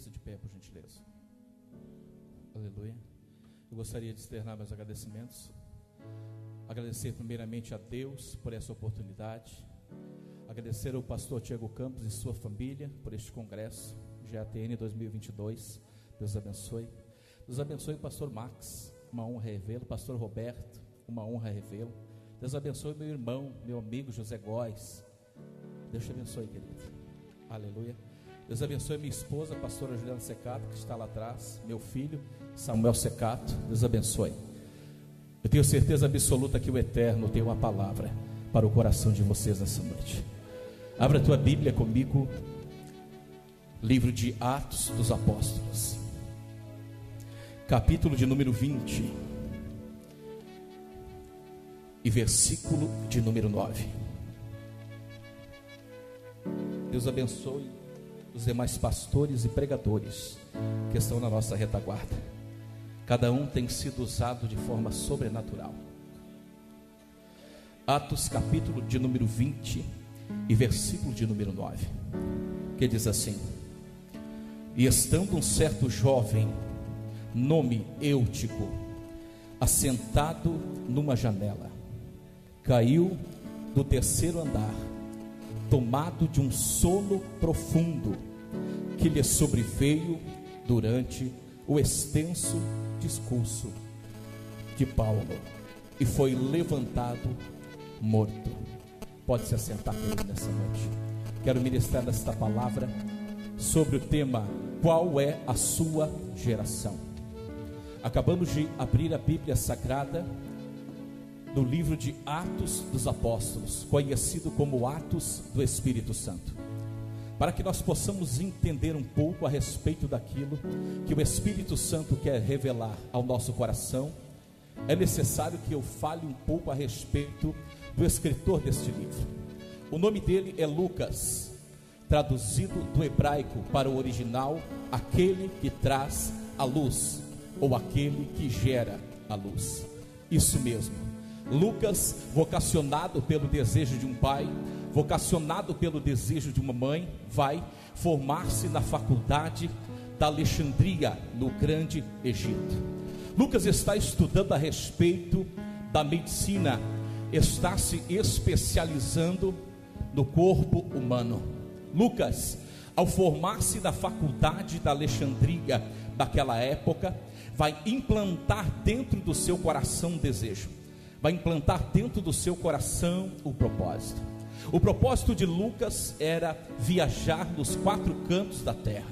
Permaneça de pé, por gentileza. Aleluia. Eu gostaria de externar meus agradecimentos. Agradecer primeiramente a Deus por essa oportunidade. Agradecer ao pastor Tiago Campos e sua família por este congresso GATN 2022. Deus abençoe. Deus abençoe o pastor Max, uma honra revê-lo. Pastor Roberto, uma honra revê-lo. Deus abençoe meu irmão, meu amigo José Góes. Deus te abençoe, querido. Aleluia. Deus abençoe minha esposa, a pastora Juliana Secato, que está lá atrás. Meu filho, Samuel Secato. Deus abençoe. Eu tenho certeza absoluta que o Eterno tem uma palavra para o coração de vocês nessa noite. Abra a tua Bíblia comigo, livro de Atos dos Apóstolos, capítulo de número 20 e versículo de número 9. Deus abençoe os demais pastores e pregadores que estão na nossa retaguarda. Cada um tem sido usado de forma sobrenatural. Atos capítulo de número 20 e versículo de número 9, que diz assim: E estando um certo jovem, nome Eutico, assentado numa janela, caiu do terceiro andar, tomado de um sono profundo que lhe sobreveio durante o extenso discurso de Paulo, e foi levantado morto. Pode se assentar comigo nessa noite. Quero ministrar esta palavra sobre o tema: qual é a sua geração? Acabamos de abrir a Bíblia Sagrada do livro de Atos dos Apóstolos, conhecido como Atos do Espírito Santo, para que nós possamos entender um pouco a respeito daquilo que o Espírito Santo quer revelar ao nosso coração. É necessário que eu fale um pouco a respeito do escritor deste livro. O nome dele é Lucas, traduzido do hebraico para o original, aquele que traz a luz, ou aquele que gera a luz. Isso mesmo. Lucas, vocacionado pelo desejo de um pai, vocacionado pelo desejo de uma mãe, vai formar-se na faculdade da Alexandria, no Grande Egito. Lucas está estudando a respeito da medicina, está se especializando no corpo humano. Lucas, ao formar-se na faculdade da Alexandria daquela época, vai implantar dentro do seu coração um desejo, vai implantar dentro do seu coração o propósito. O propósito de Lucas era viajar nos quatro cantos da terra.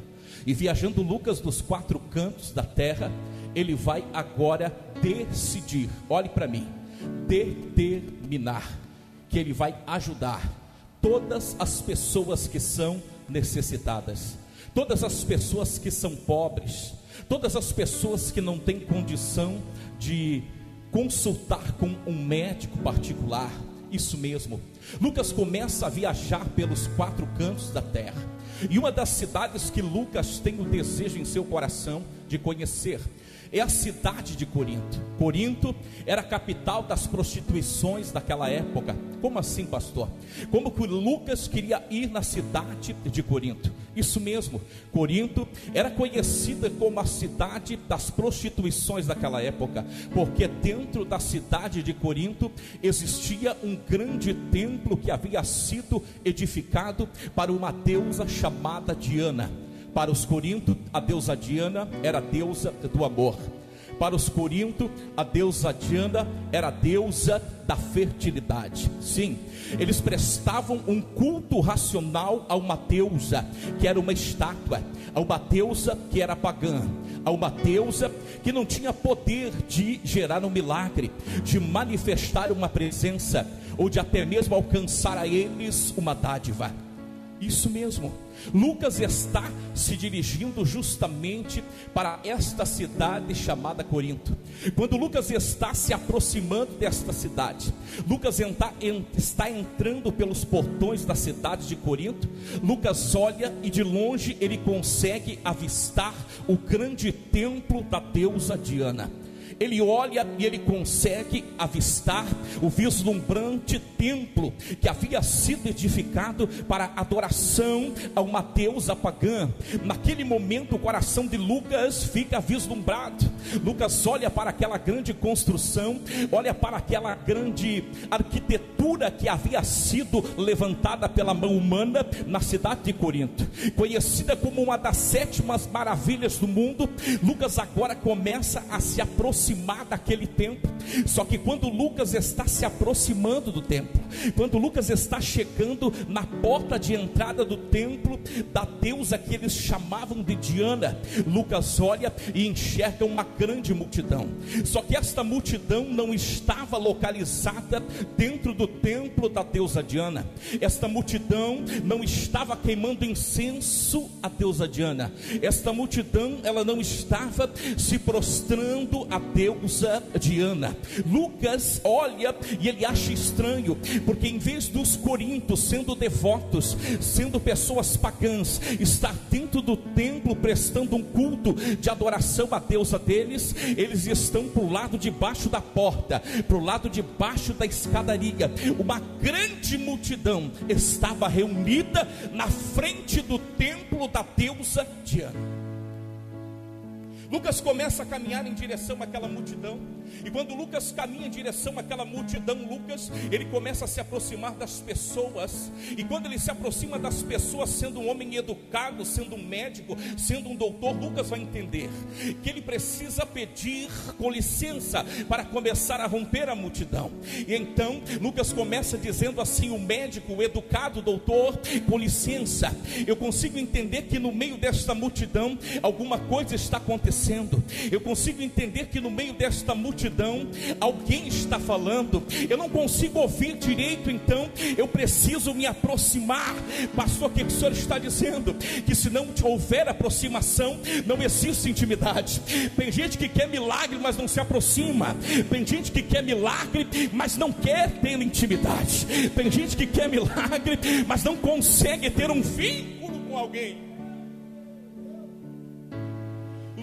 E viajando Lucas nos quatro cantos da terra, ele vai agora decidir, olhe para mim, determinar que ele vai ajudar todas as pessoas que são necessitadas, todas as pessoas que são pobres, todas as pessoas que não têm condição de consultar com um médico particular. Isso mesmo. Lucas começa a viajar pelos quatro cantos da terra, e uma das cidades que Lucas tem o desejo em seu coração de conhecer é a cidade de Corinto. Corinto era a capital das prostituições daquela época. Como assim, pastor? Como que Lucas queria ir na cidade de Corinto? Isso mesmo, Corinto era conhecida como a cidade das prostituições daquela época, porque dentro da cidade de Corinto existia um grande templo que havia sido edificado para uma deusa chamada Diana. Para os corintos, a deusa Diana era a deusa do amor. Para os corintos, a deusa Diana era a deusa da fertilidade. Sim, eles prestavam um culto racional a uma deusa que era uma estátua, a uma deusa que era pagã, a uma deusa que não tinha poder de gerar um milagre, de manifestar uma presença, ou de até mesmo alcançar a eles uma dádiva. Isso mesmo, Lucas está se dirigindo justamente para esta cidade chamada Corinto. Quando Lucas está se aproximando desta cidade, Lucas está entrando pelos portões da cidade de Corinto. Lucas olha e de longe ele consegue avistar o grande templo da deusa Diana. ele olha e ele consegue avistar o vislumbrante templo que havia sido edificado para adoração a uma deusa pagã. Naquele momento o coração de Lucas fica vislumbrado. Lucas olha para aquela grande construção, olha para aquela grande arquitetura que havia sido levantada pela mão humana na cidade de Corinto, conhecida como uma das 7 maravilhas do mundo. Lucas agora começa a se aproximar daquele templo. Só que quando Lucas está se aproximando do templo, quando Lucas está chegando na porta de entrada do templo da deusa que eles chamavam de Diana, Lucas olha e enxerga uma grande multidão. Só que esta multidão não estava localizada dentro do templo da deusa Diana. Esta multidão não estava queimando incenso à deusa Diana. Esta multidão, ela não estava se prostrando à deusa Diana. Lucas olha e ele acha estranho, porque em vez dos coríntios sendo devotos, sendo pessoas pagãs, estar dentro do templo prestando um culto de adoração à deusa deles, eles estão para o lado de baixo da porta, para o lado de baixo da escadaria. Uma grande multidão estava reunida na frente do templo da deusa Diana. Lucas começa a caminhar em direção àquela multidão, e quando Lucas caminha em direção àquela multidão, ele começa a se aproximar das pessoas, e quando ele se aproxima das pessoas, sendo um homem educado, sendo um médico, sendo um doutor, Lucas vai entender que ele precisa pedir com licença para começar a romper a multidão. E então Lucas começa dizendo assim: o médico, o educado, o doutor, com licença, eu consigo entender que no meio desta multidão alguma coisa está acontecendo. Eu consigo entender que no meio desta multidão alguém está falando. Eu não consigo ouvir direito, então eu preciso me aproximar. Pastor, o que o senhor está dizendo? Que se não houver aproximação, não existe intimidade. Tem gente que quer milagre, mas não se aproxima. Tem gente que quer milagre, mas não quer ter intimidade. Tem gente que quer milagre, mas não consegue ter um vínculo com alguém.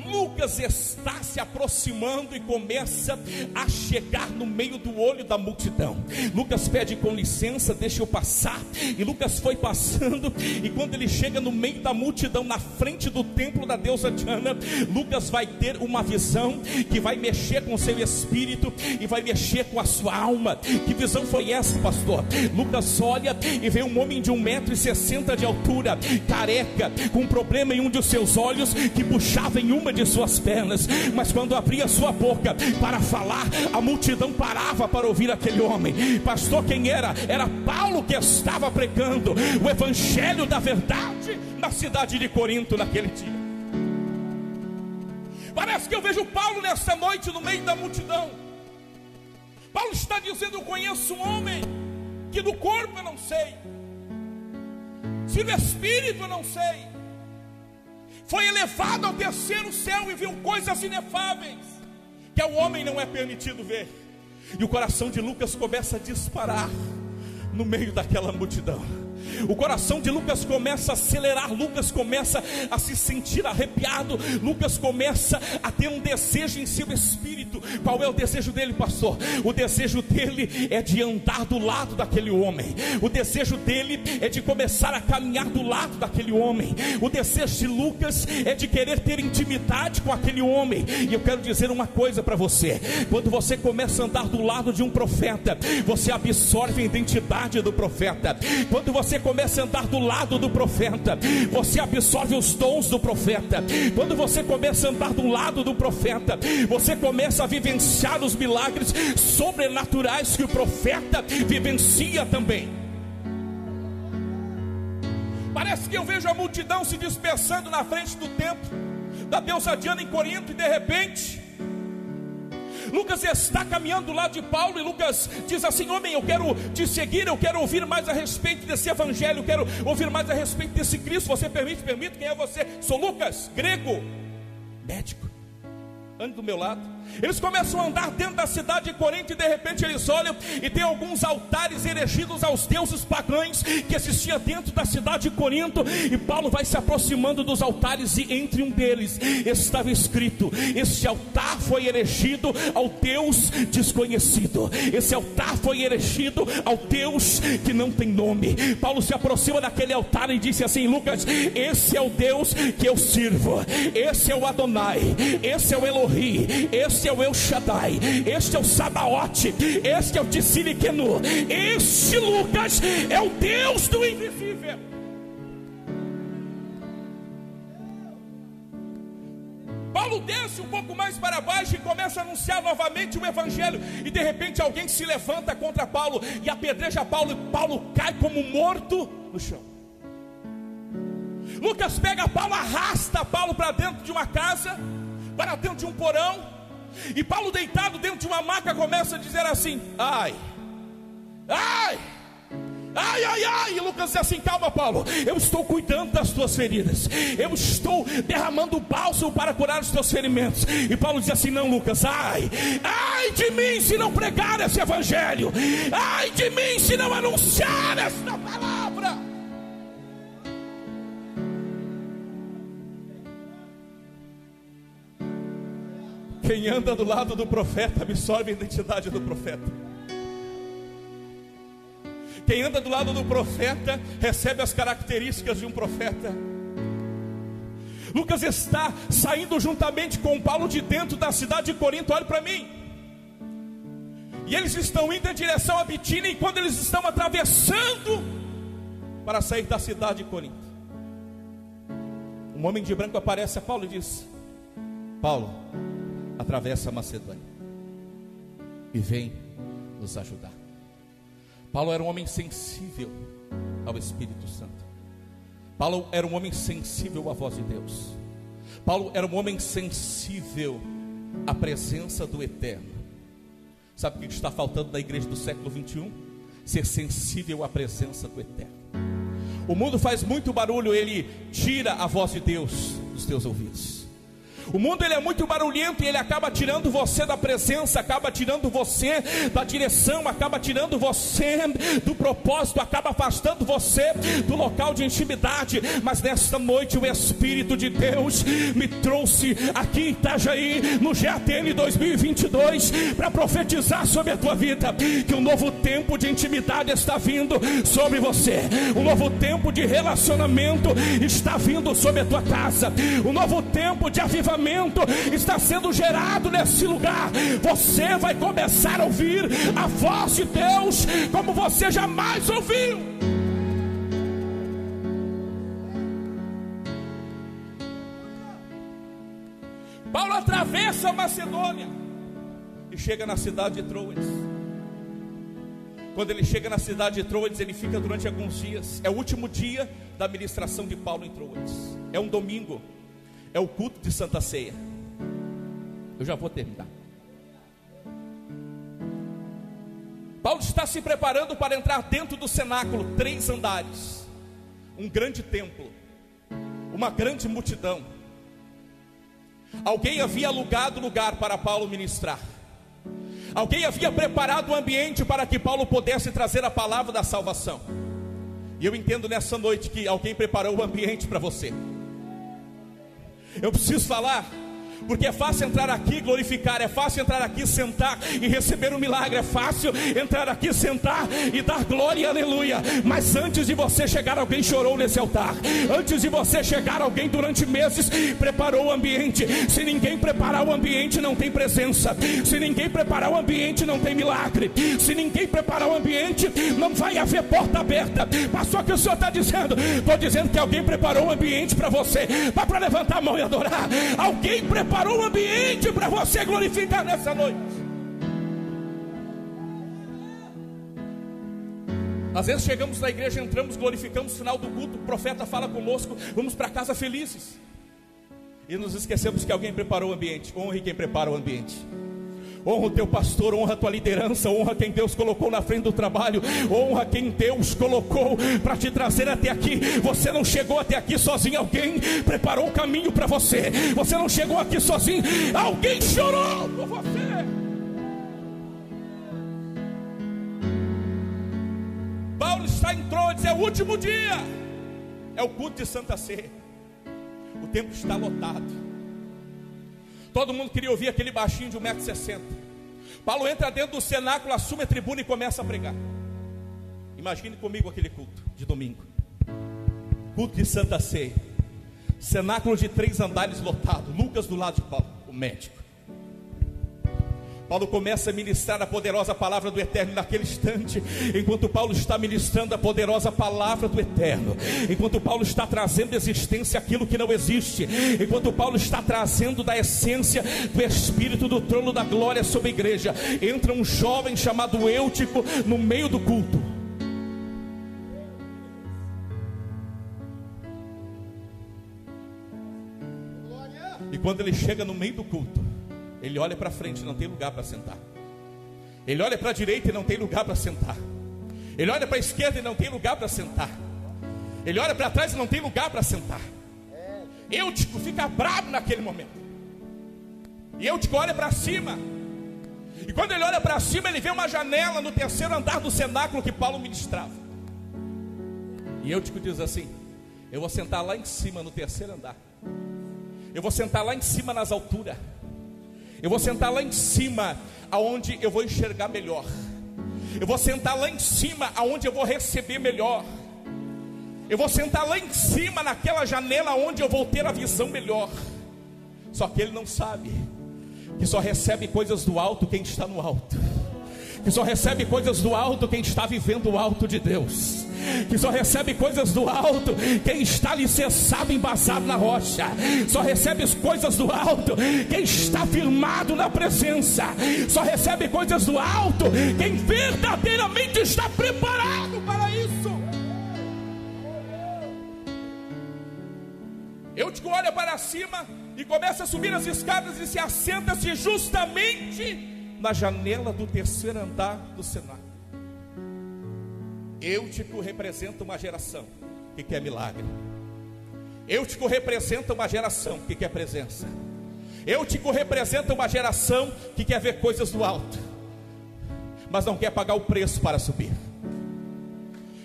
Lucas está se aproximando e começa a chegar no meio do olho da multidão. Lucas pede com licença, deixa eu passar. E Lucas foi passando, e quando ele chega no meio da multidão, na frente do templo da deusa Diana, Lucas vai ter uma visão que vai mexer com seu espírito e vai mexer com a sua alma. Que visão foi essa, pastor? Lucas olha e vê um homem de 1,60 m de altura, careca, com um problema em um de seus olhos, que puxava em uma de suas pernas, mas quando abria sua boca para falar, a multidão parava para ouvir aquele homem. Pastor, quem era? Era Paulo, que estava pregando o evangelho da verdade na cidade de Corinto naquele dia. Parece que eu vejo Paulo nessa noite no meio da multidão. Paulo está dizendo: eu conheço um homem que do corpo eu não sei, se do espírito eu não sei, foi elevado ao 3º céu e viu coisas inefáveis que ao homem não é permitido ver. E o coração de Lucas começa a disparar no meio daquela multidão. O coração de Lucas começa a acelerar. Lucas começa a se sentir arrepiado. Lucas começa a ter um desejo em seu espírito. Qual é o desejo dele, pastor? O desejo dele é de andar do lado daquele homem. O desejo dele é de começar a caminhar do lado daquele homem. O desejo de Lucas é de querer ter intimidade com aquele homem. E eu quero dizer uma coisa para você: quando você começa a andar do lado de um profeta, você absorve a identidade do profeta. Quando você começa a andar do lado do profeta, você absorve os dons do profeta. Quando você começa a andar do lado do profeta, você começa a vivenciar os milagres sobrenaturais que o profeta vivencia também. Parece que eu vejo a multidão se dispersando na frente do templo da deusa Diana em Corinto, e de repente Lucas está caminhando do lado de Paulo, e Lucas diz assim: homem, eu quero te seguir, eu quero ouvir mais a respeito desse evangelho, eu quero ouvir mais a respeito desse Cristo. Você permite? Permito. Quem é você? Sou Lucas, grego, médico. Ande do meu lado. Eles começam a andar dentro da cidade de Corinto, e de repente eles olham e tem alguns altares erigidos aos deuses pagãos que existia dentro da cidade de Corinto. E Paulo vai se aproximando dos altares, e entre um deles estava escrito: esse altar foi erigido ao Deus desconhecido, esse altar foi erigido ao Deus que não tem nome. Paulo se aproxima daquele altar e disse assim: Lucas, esse é o Deus que eu sirvo, esse é o Adonai, esse é o Elohim, esse é o El Shaddai, este é o Sabaote, este é o Tsiliquenu, este, Lucas, é o Deus do invisível. Paulo desce um pouco mais para baixo e começa a anunciar novamente o evangelho, e de repente alguém se levanta contra Paulo e apedreja Paulo, e Paulo cai como morto no chão. Lucas pega Paulo, arrasta Paulo para dentro de uma casa, para dentro de um porão, e Paulo, deitado dentro de uma maca, começa a dizer assim: ai, ai, ai, ai, ai. E Lucas diz assim: calma, Paulo, eu estou cuidando das tuas feridas, eu estou derramando bálsamo para curar os teus ferimentos. E Paulo diz assim: não, Lucas, ai, ai de mim se não pregar esse evangelho, ai de mim se não anunciar esta palavra. Quem anda do lado do profeta absorve a identidade do profeta. Quem anda do lado do profeta recebe as características de um profeta. Lucas está saindo juntamente com Paulo de dentro da cidade de Corinto. Olhe para mim. E eles estão indo em direção a Bitínia, e quando eles estão atravessando para sair da cidade de Corinto, um homem de branco aparece a Paulo e diz: Paulo, atravessa a Macedônia e vem nos ajudar. Paulo era um homem sensível ao Espírito Santo. Paulo era um homem sensível à voz de Deus. Paulo era um homem sensível à presença do Eterno. Sabe o que está faltando na igreja do século 21? Ser sensível à presença do Eterno. O mundo faz muito barulho, ele tira a voz de Deus dos teus ouvidos. O mundo, ele é muito barulhento, e ele acaba tirando você da presença, acaba tirando você da direção, acaba tirando você do propósito, acaba afastando você do local de intimidade. Mas nesta noite o Espírito de Deus me trouxe aqui em Itajaí, no GATN 2022, para profetizar sobre a tua vida, que um novo tempo de intimidade está vindo sobre você, um novo tempo de relacionamento está vindo sobre a tua casa, um novo tempo de avivamento está sendo gerado nesse lugar. Você vai começar a ouvir a voz de Deus como você jamais ouviu. Paulo atravessa a Macedônia e chega na cidade de Troas. Quando ele chega na cidade de Troas, ele fica durante alguns dias. É o último dia da ministração de Paulo em Troas. É um domingo. É o culto de Santa Ceia. Eu já vou terminar. Paulo está se preparando para entrar dentro do cenáculo, 3 andares, um grande templo, uma grande multidão. Alguém havia alugado lugar para Paulo ministrar. Alguém havia preparado o ambiente para que Paulo pudesse trazer a palavra da salvação. E eu entendo nessa noite que alguém preparou o ambiente para você. Eu preciso falar, porque é fácil entrar aqui e glorificar, é fácil entrar aqui, sentar e receber um milagre, é fácil entrar aqui, sentar e dar glória e aleluia. Mas antes de você chegar, alguém chorou nesse altar. Antes de você chegar, alguém durante meses preparou o ambiente. Se ninguém preparar o ambiente, não tem presença. Se ninguém preparar o ambiente, não tem milagre. Se ninguém preparar o ambiente, não vai haver porta aberta. Pastor, o que o senhor está dizendo? Estou dizendo que alguém preparou o ambiente para você. Dá para levantar a mão e adorar. Alguém preparou o ambiente para você glorificar nessa noite. Às vezes chegamos na igreja, entramos, glorificamos, no final do culto o profeta fala conosco, vamos para casa felizes, e nos esquecemos que alguém preparou o ambiente. Honre quem prepara o ambiente. Honra o teu pastor, honra a tua liderança, honra quem Deus colocou na frente do trabalho, honra quem Deus colocou para te trazer até aqui. Você não chegou até aqui sozinho, alguém preparou o caminho para você. Você não chegou aqui sozinho, alguém chorou por você. Paulo está em Troades, é o último dia, é o culto de Santa Ceia. O templo está lotado. Todo mundo queria ouvir aquele baixinho de 1,60 m. Paulo entra dentro do cenáculo, assume a tribuna e começa a pregar. Imagine comigo aquele culto de domingo. Culto de Santa Ceia. Cenáculo de 3 andares lotado. Lucas do lado de Paulo, o médico. Paulo começa a ministrar a poderosa palavra do Eterno. Naquele instante, enquanto Paulo está ministrando a poderosa palavra do Eterno, enquanto Paulo está trazendo existência aquilo que não existe, enquanto Paulo está trazendo da essência do Espírito do trono da glória sobre a igreja, entra um jovem chamado Eutico no meio do culto. E quando ele chega no meio do culto, ele olha para frente e não tem lugar para sentar. Ele olha para a direita e não tem lugar para sentar. Ele olha para a esquerda e não tem lugar para sentar. Ele olha para trás e não tem lugar para sentar. Eutico fica bravo naquele momento. E Eutico olha para cima. E quando ele olha para cima, ele vê uma janela no 3º andar do cenáculo que Paulo ministrava. E Eutico diz assim: eu vou sentar lá em cima no 3º andar. Eu vou sentar lá em cima nas alturas. Eu vou sentar lá em cima, aonde eu vou enxergar melhor. Eu vou sentar lá em cima, aonde eu vou receber melhor. Eu vou sentar lá em cima, naquela janela, onde eu vou ter a visão melhor. Só que ele não sabe que só recebe coisas do alto quem está no alto. Que só recebe coisas do alto quem está vivendo o alto de Deus. Que só recebe coisas do alto quem está alicerçado, embasado na rocha. Só recebe coisas do alto quem está firmado na presença. Só recebe coisas do alto quem verdadeiramente está preparado para isso. Eutico olha para cima e começa a subir as escadas e se assenta-se justamente na janela do 3º andar do cenáculo. Eutico representa uma geração que quer milagre. Eutico representa uma geração que quer presença. Eutico representa uma geração que quer ver coisas do alto, mas não quer pagar o preço para subir.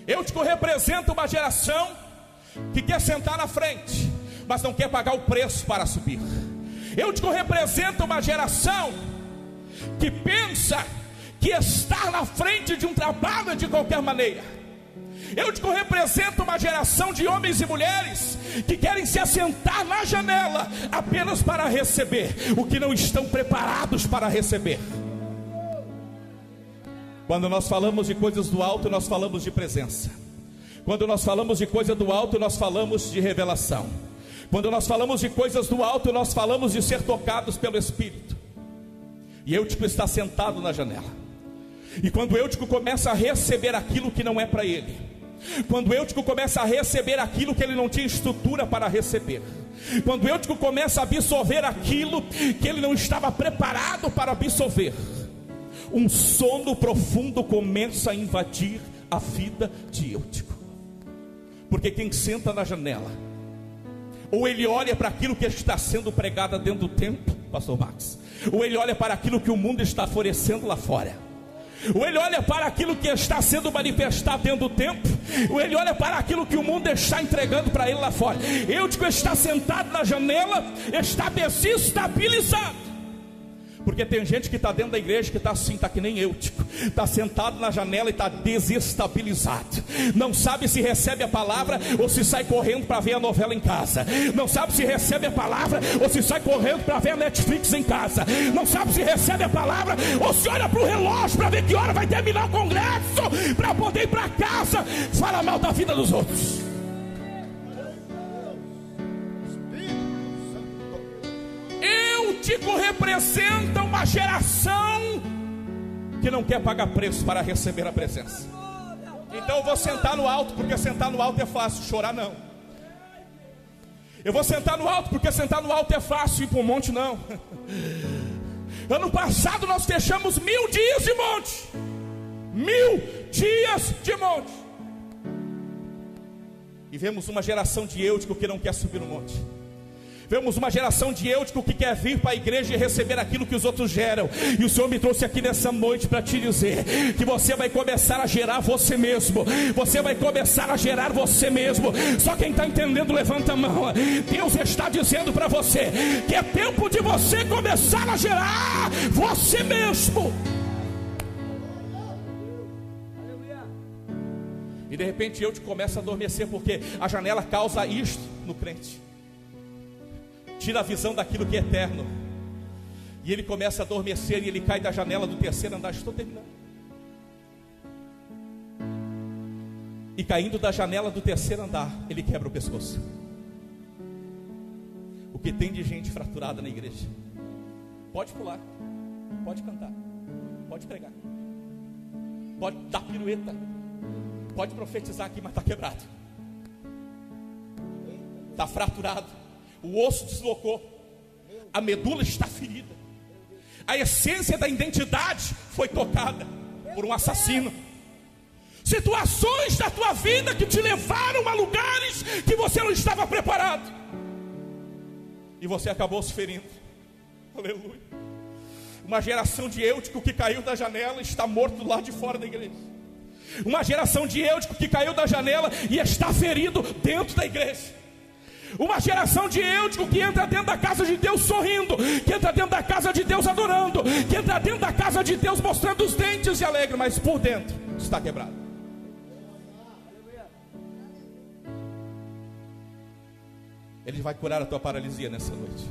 Eutico representa uma geração que quer sentar na frente, mas não quer pagar o preço para subir. Eutico representa uma geração que pensa que estar na frente de um trabalho é de qualquer maneira. Eutico representa uma geração de homens e mulheres que querem se assentar na janela apenas para receber o que não estão preparados para receber. Quando nós falamos de coisas do alto, nós falamos de presença. Quando nós falamos de coisa do alto, nós falamos de revelação. Quando nós falamos de coisas do alto, nós falamos de ser tocados pelo Espírito. E Eutico está sentado na janela. E quando Eutico começa a receber aquilo que não é para ele, quando Eutico começa a receber aquilo que ele não tinha estrutura para receber, quando Eutico começa a absorver aquilo que ele não estava preparado para absorver, um sono profundo começa a invadir a vida de Eutico. Porque quem senta na janela, ou ele olha para aquilo que está sendo pregado dentro do templo, pastor Max, ou ele olha para aquilo que o mundo está florescendo lá fora, ou ele olha para aquilo que está sendo manifestado dentro do templo, ou ele olha para aquilo que o mundo está entregando para ele lá fora. Eutico está sentado na janela, está desestabilizado. Porque tem gente que está dentro da igreja que está assim, está que nem Eutico, está sentado na janela e está desestabilizado. Não sabe se recebe a palavra ou se sai correndo para ver a novela em casa. Não sabe se recebe a palavra ou se sai correndo para ver a Netflix em casa. Não sabe se recebe a palavra ou se olha para o relógio para ver que hora vai terminar o congresso, para poder ir para casa. Fala mal da vida dos outros. Eutico representa uma geração que não quer pagar preço para receber a presença. Então eu vou sentar no alto, porque sentar no alto é fácil, chorar não. Eu vou sentar no alto, porque sentar no alto é fácil, ir para o monte não. Ano passado nós fechamos 1000 dias de monte. 1000 dias de monte. E vemos uma geração de Eutico que não quer subir no monte. Vemos uma geração de Eutico que quer vir para a igreja e receber aquilo que os outros geram. E o Senhor me trouxe aqui nessa noite para te dizer que você vai começar a gerar você mesmo. Você vai começar a gerar você mesmo. Só quem está entendendo, levanta a mão. Deus está dizendo para você que é tempo de você começar a gerar você mesmo. E de repente Eutico começa a adormecer, porque a janela causa isto no crente. Tira a visão daquilo que é eterno. E ele começa a adormecer e ele cai da janela do terceiro andar. Estou terminando. E caindo da janela do terceiro andar, ele quebra o pescoço. O que tem de gente fraturada na igreja? Pode pular, pode cantar, pode pregar, pode dar pirueta, pode profetizar aqui, mas está quebrado, está fraturado. O osso deslocou, a medula está ferida, a essência da identidade foi tocada por um assassino. Situações da tua vida que te levaram a lugares que você não estava preparado, e você acabou se ferindo. Aleluia. Uma geração de Eutico que caiu da janela e está morto lá de fora da igreja. Uma geração de Eutico que caiu da janela e está ferido dentro da igreja. Uma geração de Eutico que entra dentro da casa de Deus sorrindo, que entra dentro da casa de Deus adorando, que entra dentro da casa de Deus mostrando os dentes e alegre, mas por dentro está quebrado. Ele vai curar a tua paralisia nessa noite.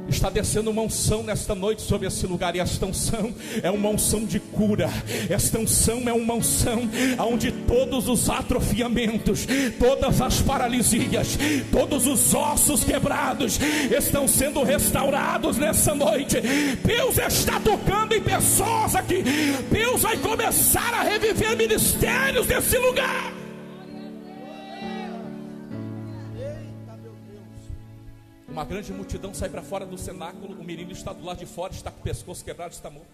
Está descendo uma unção nesta noite sobre esse lugar. E esta unção é uma unção de cura. Esta unção é uma unção onde todos os atrofiamentos, todas as paralisias, todos os ossos quebrados estão sendo restaurados nessa noite. Deus está tocando em pessoas aqui. Deus vai começar a reviver ministérios desse lugar. Uma grande multidão sai para fora do cenáculo. O menino está do lado de fora, está com o pescoço quebrado, está morto.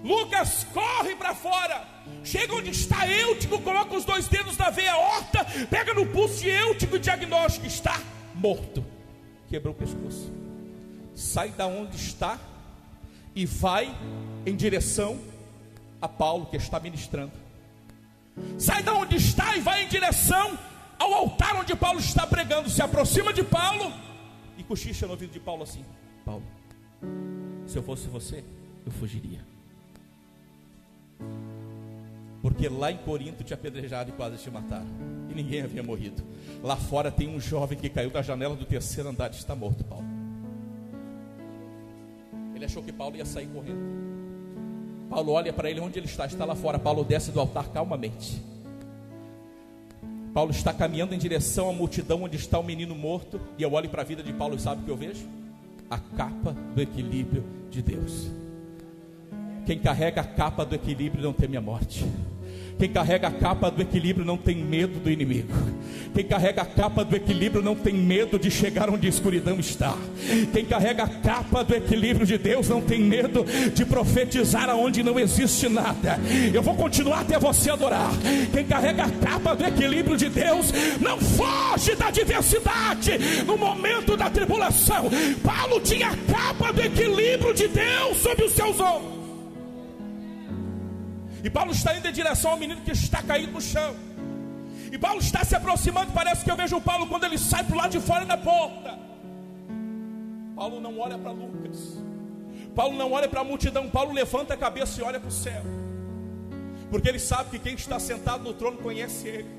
Lucas corre para fora, chega onde está Eutico, coloca os 2 dedos na veia aorta, pega no pulso de Eutico e diagnóstico: está morto, quebrou o pescoço. Sai da onde está e vai em direção a Paulo, que está ministrando. Sai da onde está e vai em direção ao altar onde Paulo está pregando. Se aproxima de Paulo e cochicha no ouvido de Paulo assim: Paulo, se eu fosse você, eu fugiria, porque lá em Corinto te apedrejaram e quase te mataram, e ninguém havia morrido. Lá fora tem um jovem que caiu da janela do terceiro andar e está morto, Paulo. Ele achou que Paulo ia sair correndo. Paulo olha para ele onde ele está lá fora. Paulo desce do altar calmamente. Paulo está caminhando em direção à multidão onde está o menino morto. E eu olho para a vida de Paulo e sabe o que eu vejo? A capa do equilíbrio de Deus. Quem carrega a capa do equilíbrio não teme a morte. Quem carrega a capa do equilíbrio não tem medo do inimigo. Quem carrega a capa do equilíbrio não tem medo de chegar onde a escuridão está. Quem carrega a capa do equilíbrio de Deus não tem medo de profetizar aonde não existe nada. Eu vou continuar até você adorar. Quem carrega a capa do equilíbrio de Deus não foge da adversidade no momento da tribulação. Paulo tinha a capa do equilíbrio de Deus sobre os seus ombros. E Paulo está indo em direção ao menino que está caído no chão. E Paulo está se aproximando. Parece que eu vejo o Paulo quando ele sai para o lado de fora da porta. Paulo não olha para Lucas. Paulo não olha para a multidão. Paulo levanta a cabeça e olha para o céu. Porque ele sabe que quem está sentado no trono conhece ele.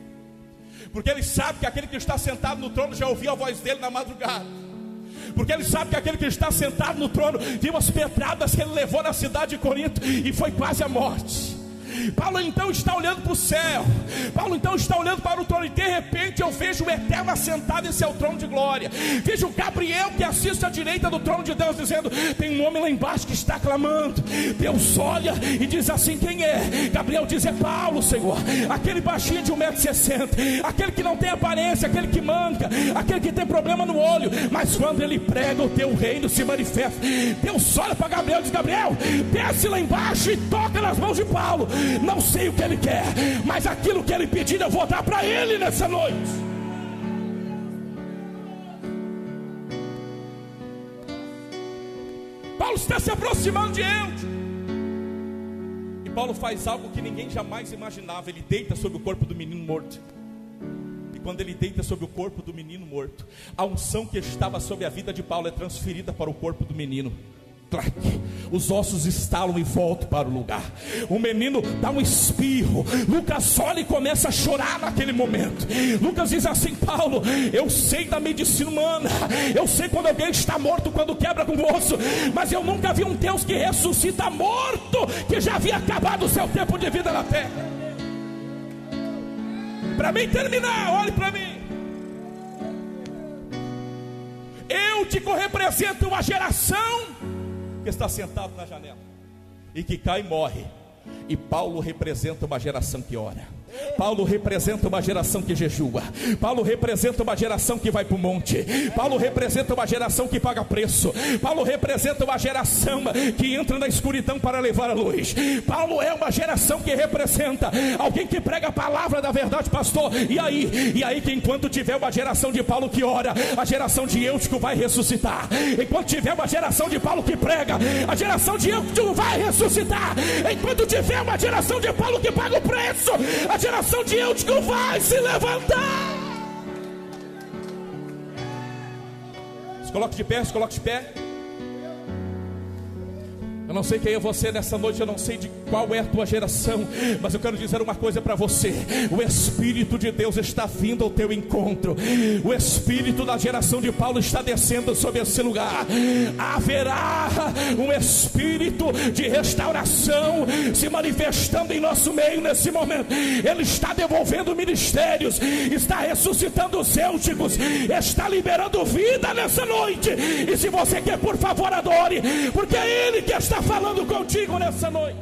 Porque ele sabe que aquele que está sentado no trono já ouviu a voz dele na madrugada. Porque ele sabe que aquele que está sentado no trono viu as pedradas que ele levou na cidade de Corinto e foi quase a morte. Paulo então está olhando para o céu, Paulo então está olhando para o trono, e de repente eu vejo o Eterno assentado em seu trono de glória. Vejo Gabriel que assiste à direita do trono de Deus, dizendo: tem um homem lá embaixo que está clamando. Deus olha e diz assim: quem é? Gabriel diz: é Paulo, Senhor, aquele baixinho de 1,60 m, aquele que não tem aparência, aquele que manca, aquele que tem problema no olho, mas quando ele prega, o teu reino se manifesta. Deus olha para Gabriel e diz: Gabriel, desce lá embaixo e toca nas mãos de Paulo. Não sei o que ele quer, mas aquilo que ele pedir eu vou dar para ele nessa noite. Paulo está se aproximando de Eutico, e Paulo faz algo que ninguém jamais imaginava. Ele deita sobre o corpo do menino morto. E quando ele deita sobre o corpo do menino morto, a unção que estava sobre a vida de Paulo é transferida para o corpo do menino. Clac, os ossos estalam e voltam para o lugar. O menino dá um espirro. Lucas olha e começa a chorar naquele momento. Lucas diz assim: Paulo, eu sei da medicina humana, eu sei quando alguém está morto, quando quebra com o osso, mas eu nunca vi um Deus que ressuscita morto, que já havia acabado o seu tempo de vida na terra. Para mim terminar, olhe para mim. Eutico representa uma geração que está sentado na janela e que cai e morre. E Paulo representa uma geração que ora. Paulo representa uma geração que jejua. Paulo representa uma geração que vai para o monte. Paulo representa uma geração que paga preço. Paulo representa uma geração que entra na escuridão para levar a luz. Paulo é uma geração que representa alguém que prega a palavra da verdade, pastor. E aí que enquanto tiver uma geração de Paulo que ora, a geração de Eutico vai ressuscitar. Enquanto tiver uma geração de Paulo que prega, a geração de Eutico vai ressuscitar. Enquanto tiver uma geração de Paulo que paga o preço, a geração de Eutico vai se levantar. Se coloque de pé, se coloque de pé. Eu não sei quem é você nessa noite, eu não sei de qual é a tua geração, mas eu quero dizer uma coisa para você: o Espírito de Deus está vindo ao teu encontro. O Espírito da geração de Paulo está descendo sobre esse lugar. Haverá um Espírito de restauração se manifestando em nosso meio nesse momento. Ele está devolvendo ministérios, está ressuscitando os Eúticos, está liberando vida nessa noite. E se você quer, por favor, adore, porque é Ele que está falando contigo nessa noite.